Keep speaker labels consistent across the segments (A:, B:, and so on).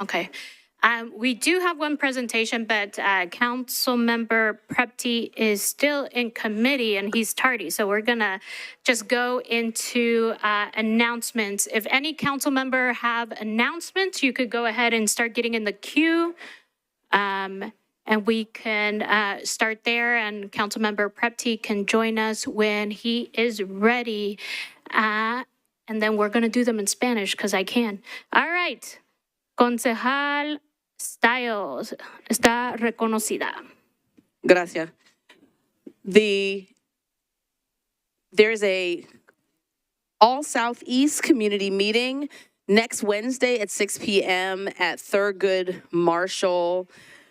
A: Okay. We do have one presentation, but Councilmember Prepty is still in committee and he's tardy. So we're going to just go into announcements. If any council member have announcements, you could go ahead and start getting in the queue. And we can start there, and Councilmember Prepty can join us when he is ready. And then we're going to do them in Spanish because I can. All right. Concejal Styles está reconocida.
B: Gracias. There's a All Southeast community meeting next Wednesday at 6 p.m. at Thurgood Marshall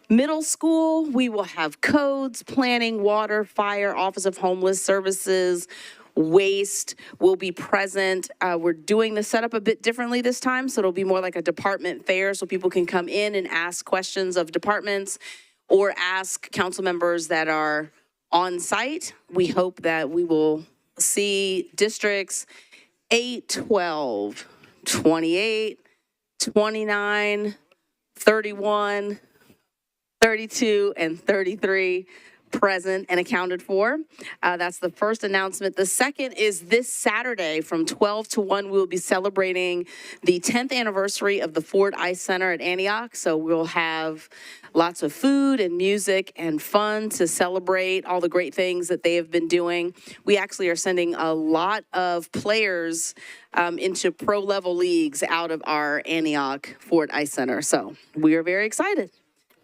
B: Middle School. We will have codes, planning, water, fire, Office of Homeless Services, waste will be present. We're doing the setup a bit differently this time, so it'll be more like a department fair, so people can come in and ask questions of departments or ask council members that are on site. We hope that we will see districts 8, 12, 28, 29, 31, 32, and 33 present and accounted for. That's the first announcement. The second is this Saturday from 12 to 1, we'll be celebrating the 10th anniversary of the Ford Ice Center at Antioch. So we'll have lots of food and music and fun to celebrate all the great things that they have been doing. We actually are sending a lot of players into pro-level leagues out of our Antioch Ford Ice Center. So we are very excited.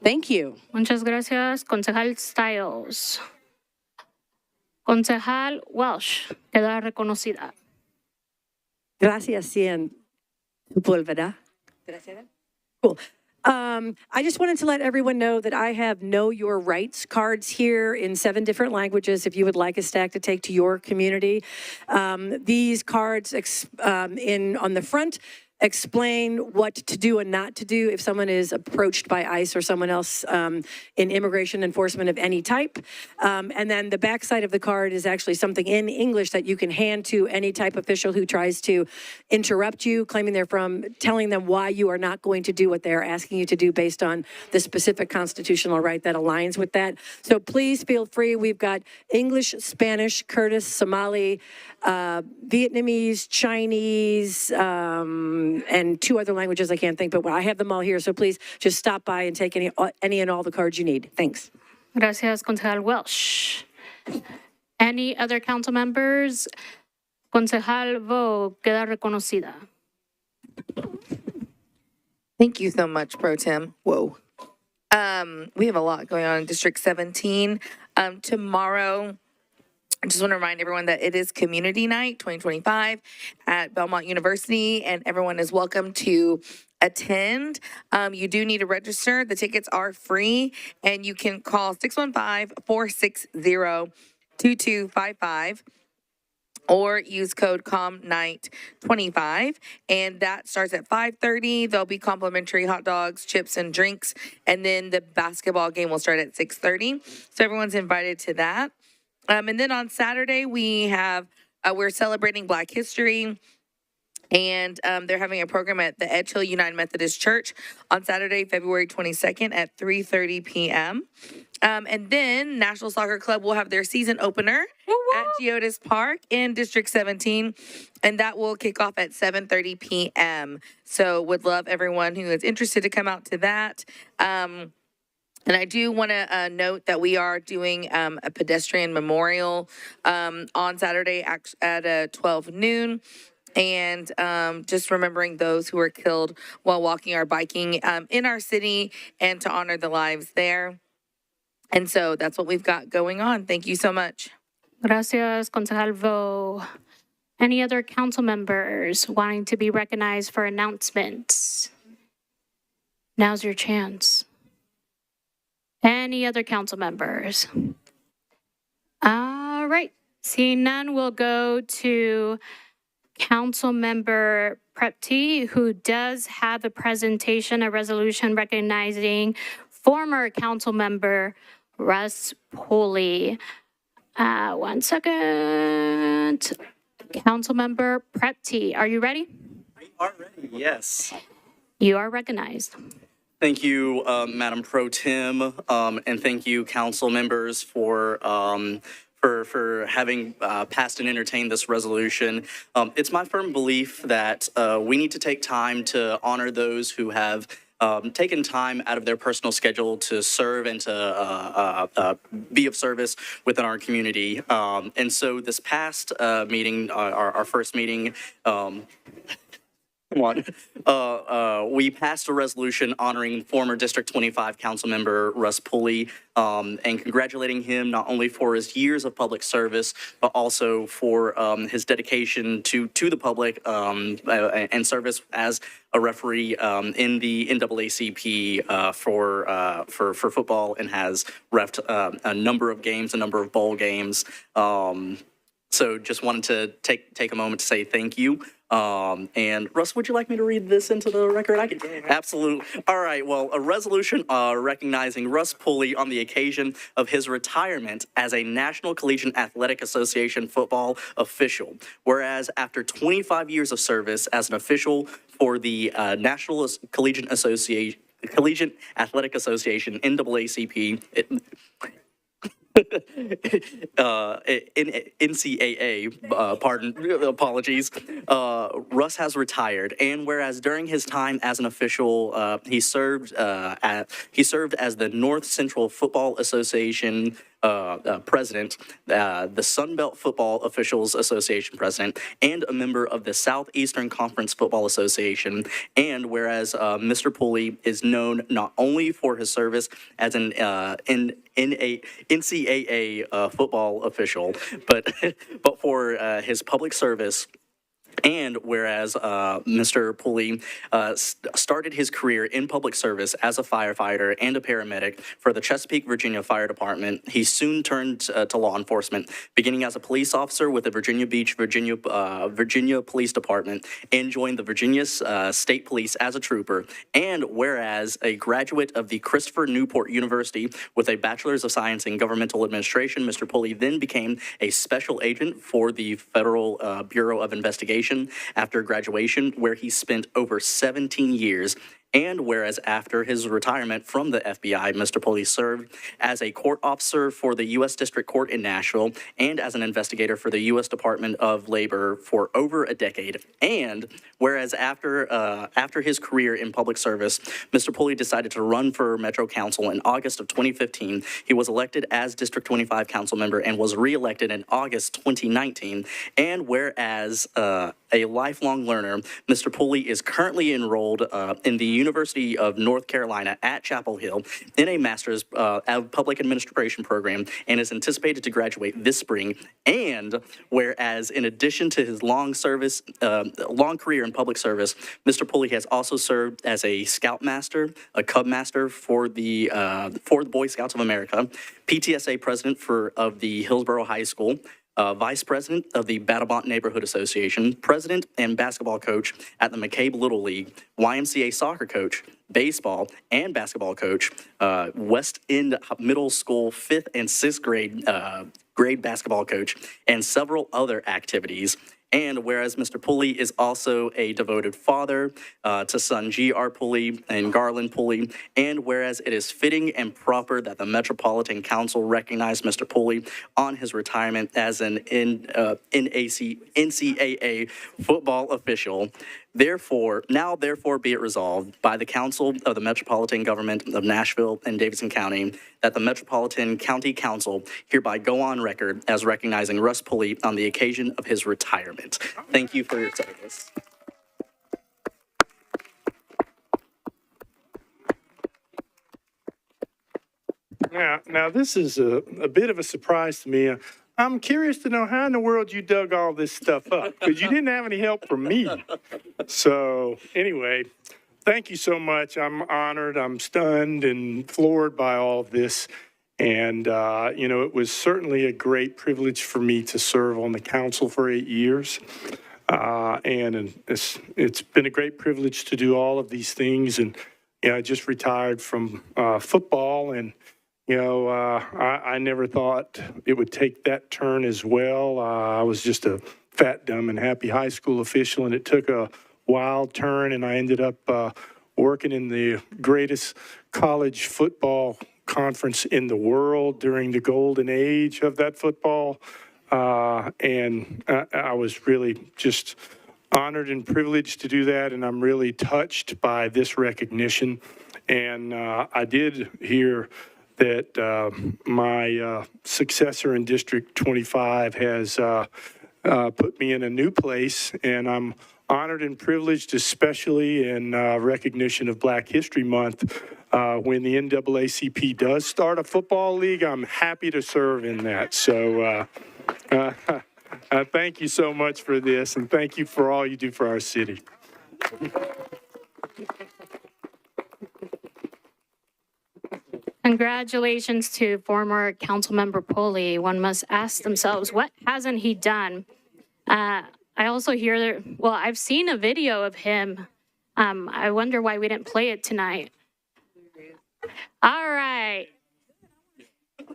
B: Thank you.
A: Muchas gracias, Concejal Styles. Concejal Welsh queda reconocida.
C: Gracias, Cien. Volverá. Cool. I just wanted to let everyone know that I have Know Your Rights cards here in 7 different languages if you would like a stack to take to your community. These cards on the front explain what to do and not to do if someone is approached by ICE or someone else in immigration enforcement of any type. And then the back side of the card is actually something in English that you can hand to any type official who tries to interrupt you, claiming they're from, telling them why you are not going to do what they're asking you to do based on the specific constitutional right that aligns with that. So please feel free. We've got English, Spanish, Kurdish, Somali, Vietnamese, Chinese, and 2 other languages I can't think, but I have them all here. So please just stop by and take any and all the cards you need. Thanks.
A: Gracias, Concejal Welsh. Any other council members? Concejal Vo queda reconocida.
D: Thank you so much, Pro Tem. Whoa. We have a lot going on in District 17. Tomorrow, I just want to remind everyone that it is Community Night 2025 at Belmont University, and everyone is welcome to attend. You do need to register. The tickets are free, and you can call 615-460-2255 or use code COMNIGHT25, and that starts at 5:30. There'll be complimentary hot dogs, chips, and drinks, and then the basketball game will start at 6:30. So everyone's invited to that. And then on Saturday, we're celebrating Black History, and they're having a program at the Edge Hill United Methodist Church on Saturday, February 22nd at 3:30 p.m. And then National Soccer Club will have their season opener at Geodis Park in District 17, and that will kick off at 7:30 p.m. So would love everyone who is interested to come out to that. And I do want to note that we are doing a pedestrian memorial on Saturday at 12 noon. And just remembering those who were killed while walking or biking in our city and to honor the lives there. And so that's what we've got going on. Thank you so much.
A: Gracias, Concejal Vo. Any other council members wanting to be recognized for announcements? Now's your chance. Any other council members? All right. Seeing none, we'll go to Council Member Prepty, who does have a presentation, a resolution recognizing former Council Member Russ Pulley. 1 second. Council Member Prepty, are you ready?
E: We are ready, yes.
A: You are recognized.
E: Thank you, Madam Pro Tem, and thank you, council members, for having passed and entertained this resolution. It's my firm belief that we need to take time to honor those who have taken time out of their personal schedule to serve and to be of service within our community. And so this past meeting, our first meeting, we passed a resolution honoring former District 25 council member Russ Pulley and congratulating him not only for his years of public service, but also for his dedication to the public and service as a referee in the NAACP for football, and has reffed a number of games, a number of bowl games. So just wanted to take a moment to say thank you. And Russ, would you like me to read this into the record? I can. Absolutely. All right. Well, a resolution recognizing Russ Pulley on the occasion of his retirement as a National Collegiate Athletic Association football official. Whereas after 25 years of service as an official for the National Collegiate Athletic Association, NAACP, NCAA, apologies, Russ has retired. And whereas during his time as an official, he served as the North Central Football Association president, the Sun Belt Football Officials Association president, and a member of the Southeastern Conference Football Association. And whereas Mr. Pulley is known not only for his service as an NCAA football official, but for his public service. And whereas Mr. Pulley started his career in public service as a firefighter and a paramedic for the Chesapeake, Virginia Fire Department, he soon turned to law enforcement, beginning as a police officer with the Virginia Beach, Virginia Police Department, and joined the Virginia State Police as a trooper. And whereas a graduate of the Christopher Newport University with a Bachelor's of Science in Governmental Administration, Mr. Pulley then became a special agent for the Federal Bureau of Investigation after graduation, where he spent over 17 years. And whereas after his retirement from the FBI, Mr. Pulley served as a court officer for the U.S. District Court in Nashville and as an investigator for the U.S. Department of Labor for over a decade. And whereas after his career in public service, Mr. Pulley decided to run for Metro Council in August of 2015. He was elected as District 25 council member and was reelected in August 2019. And whereas a lifelong learner, Mr. Pulley is currently enrolled in the University of North Carolina at Chapel Hill in a Master's of Public Administration program and is anticipated to graduate this spring. And whereas in addition to his long career in public service, Mr. Pulley has also served as a Scout Master, a Cub Master for the Boy Scouts of America, PTSA President of the Hillsborough High School, Vice President of the Battlebont Neighborhood Association, President and basketball coach at the McCabe Little League, YMCA soccer coach, baseball and basketball coach, West End Middle School 5th and 6th grade basketball coach, and several other activities. And whereas Mr. Pulley is also a devoted father to son G.R. Pulley and Garland Pulley, and whereas it is fitting and proper that the Metropolitan Council recognize Mr. Pulley on his retirement as an NCAA football official, therefore be it resolved by the Council of the Metropolitan Government of Nashville and Davidson County that the Metropolitan County Council hereby go on record as recognizing Russ Pulley on the occasion of his retirement. Thank you for your service.
F: Now this is a bit of a surprise to me. I'm curious to know how in the world you dug all this stuff up, because you didn't have any help from me. So anyway, thank you so much. I'm honored, I'm stunned and floored by all of this. And, it was certainly a great privilege for me to serve on the council for 8 years. And it's been a great privilege to do all of these things. And, I just retired from football, and I never thought it would take that turn as well. I was just a fat, dumb, and happy high school official, and it took a wild turn, and I ended up working in the greatest college football conference in the world during the golden age of that football. And I was really just honored and privileged to do that, and I'm really touched by this recognition. And I did hear that my successor in District 25 has put me in a new place, and I'm honored and privileged, especially in recognition of Black History Month. When the NAACP does start a football league, I'm happy to serve in that. So thank you so much for this, and thank you for all you do for our city.
A: Congratulations to former Councilmember Pulley. One must ask themselves, what hasn't he done? I also hear, well, I've seen a video of him. I wonder why we didn't play it tonight. All right.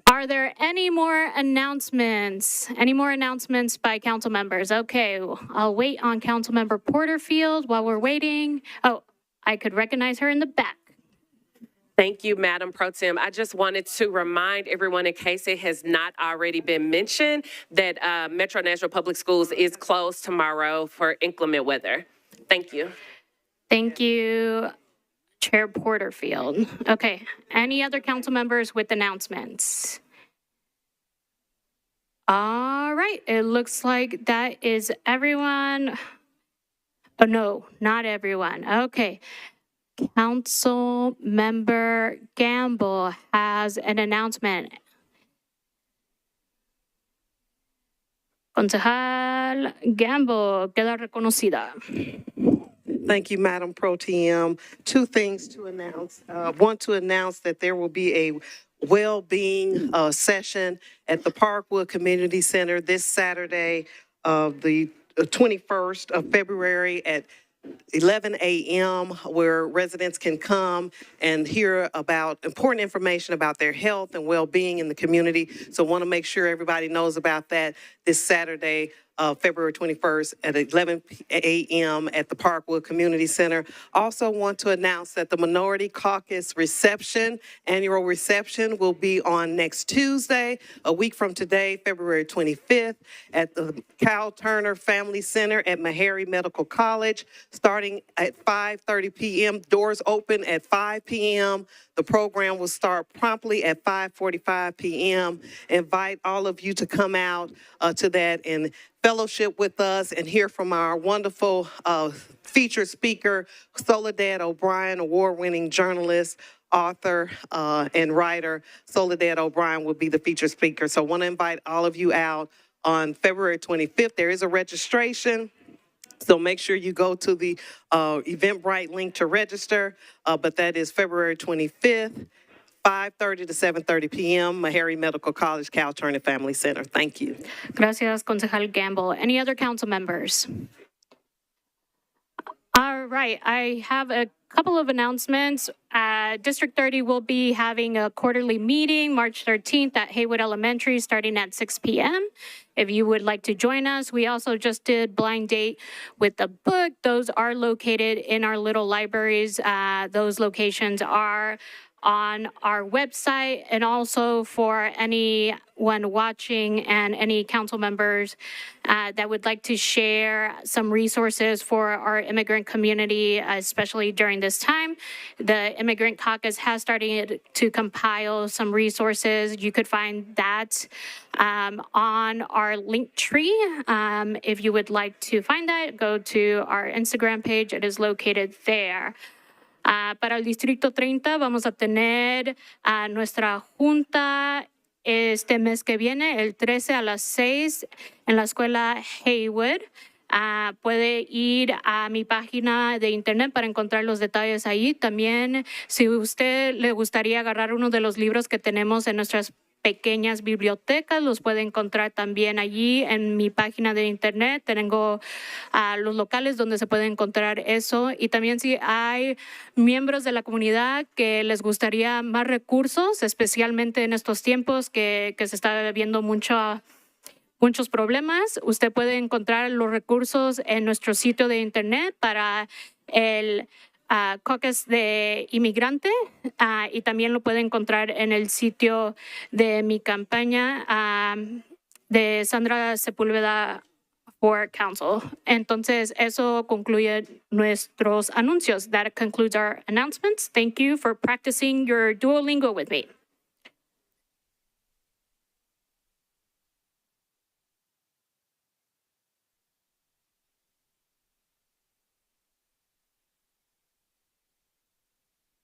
A: Are there any more announcements? Any more announcements by council members? Okay, I'll wait on Councilmember Porterfield while we're waiting. Oh, I could recognize her in the back.
G: Thank you, Madam Pro Tem. I just wanted to remind everyone, in case it has not already been mentioned, that Metro Nashville Public Schools is closed tomorrow for inclement weather. Thank you.
A: Thank you, Chair Porterfield. Okay, any other council members with announcements? All right, it looks like that is everyone. Oh, no, not everyone. Okay. Council Member Gamble has an announcement. Concejal Gamble, queda reconocida.
H: Thank you, Madam Pro Tem. Two things to announce. One, to announce that there will be a well-being session at the Parkwood Community Center this Saturday, the 21st of February at 11 a.m., where residents can come and hear about important information about their health and well-being in the community. So want to make sure everybody knows about that this Saturday, February 21st at 11 a.m. at the Parkwood Community Center. Also want to announce that the Minority Caucus reception, annual reception, will be on next Tuesday, a week from today, February 25th, at the Cal Turner Family Center at Meharry Medical College, starting at 5:30 p.m. Doors open at 5 p.m. The program will start promptly at 5:45 p.m. Invite all of you to come out to that and fellowship with us and hear from our wonderful featured speaker, Soledad O'Brien, award-winning journalist, author, and writer. Soledad O'Brien will be the featured speaker. So I want to invite all of you out on February 25th. There is a registration, so make sure you go to the Eventbrite link to register, but that is February 25th, 5:30 to 7:30 p.m., Meharry Medical College, Cal Turner Family Center. Thank you.
A: Gracias, Concejal Gamble. Any other council members? All right, I have a couple of announcements. District 30 will be having a quarterly meeting March 13th at Haywood Elementary starting at 6 p.m. If you would like to join us, we also just did blind date with the book. Those are located in our little libraries. Those locations are on our website, and also for anyone watching and any council members that would like to share some resources for our immigrant community, especially during this time. The Immigrant Caucus has started to compile some resources. You could find that on our link tree. If you would like to find that, go to our Instagram page. It is located there. Para el Distrito 30 vamos a tener nuestra junta este mes que viene, el 13 a las 6 en la escuela Haywood. Puede ir a mi página de internet para encontrar los detalles ahí. También, si usted le gustaría agarrar uno de los libros que tenemos en nuestras pequeñas bibliotecas, los puede encontrar también allí en mi página de internet. Tengo los locales donde se puede encontrar eso. Y también si hay miembros de la comunidad que les gustaría más recursos, especialmente en estos tiempos que se está viendo muchos problemas, usted puede encontrar los recursos en nuestro sitio de internet para el caucus de inmigrante y también lo puede encontrar en el sitio de mi campaña de Sandra Sepúlveda for Council. Entonces, eso concluye nuestros anuncios. That concludes our announcements. Thank you for practicing your Duolingo with me.